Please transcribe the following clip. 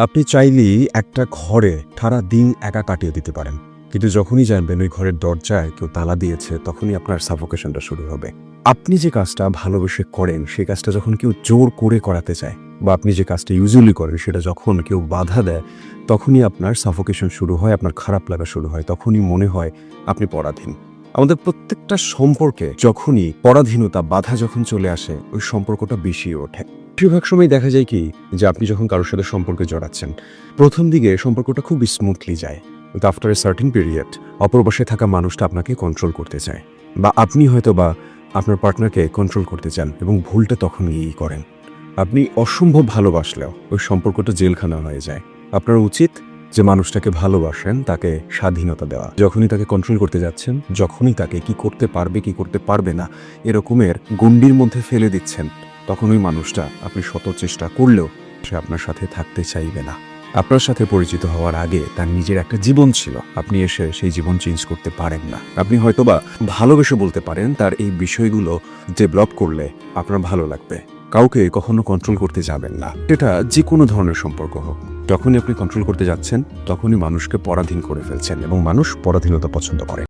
আপনি চাইলেই একটা ঘরে সারা দিন একা কাটিয়ে দিতে পারেন, কিন্তু যখনই জানবেন ওই ঘরের দরজায় কেউ তালা দিয়েছে তখনই আপনার সাফোকেশনটা শুরু হবে। আপনি যে কাজটা ভালোবেসে করেন সেই কাজটা যখন কেউ জোর করে করাতে চায়, বা আপনি যে কাজটা ইউজুয়ালি করেন সেটা যখন কেউ বাধা দেয়, তখনই আপনার সাফোকেশন শুরু হয়, আপনার খারাপ লাগা শুরু হয়, তখনই মনে হয় আপনি পরাধীন। আমাদের প্রত্যেকটা সম্পর্কে যখনই পরাধীনতা, বাধা যখন চলে আসে, ওই সম্পর্কটা বেশি ওঠে। বেশিরভাগ সময় দেখা যায় কি, যে আপনি যখন কারোর সাথে সম্পর্কে জড়াচ্ছেন, প্রথম দিকে সম্পর্কটা খুব স্মুথলি যায়, কিন্তু আফটার এ সার্টেন পিরিয়ড অপর পাশে থাকা মানুষটা আপনাকে কন্ট্রোল করতে চায়, বা আপনি হয়তো বা আপনার পার্টনারকে কন্ট্রোল করতে চান, এবং ভুলটা তখন গিয়েই করেন। আপনি অসম্ভব ভালোবাসলেও ওই সম্পর্কটা জেলখানা হয়ে যায়। আপনার উচিত যে মানুষটাকে ভালোবাসেন তাকে স্বাধীনতা দেওয়া। যখনই তাকে কন্ট্রোল করতে যাচ্ছেন, যখনই তাকে কি করতে পারবে কি করতে পারবে না এরকমের গণ্ডির মধ্যে ফেলে দিচ্ছেন, তখন ওই মানুষটা আপনি শত চেষ্টা করলেও সে আপনার সাথে থাকতে চাইবে না। আপনার সাথে পরিচিত হওয়ার আগে তার নিজের একটা জীবন ছিল, আপনি এসে সেই জীবন চেঞ্জ করতে পারেন না। আপনি হয়তোবা ভালোবেসে বলতে পারেন তার এই বিষয়গুলো ডেভেলপ করলে আপনার ভালো লাগবে। কাউকে কখনো কন্ট্রোল করতে যাবেন না, সেটা যে কোনো ধরনের সম্পর্ক হোক। যখনই আপনি কন্ট্রোল করতে যাচ্ছেন তখনই মানুষকে পরাধীন করে ফেলছেন, এবং মানুষ পরাধীনতা পছন্দ করে।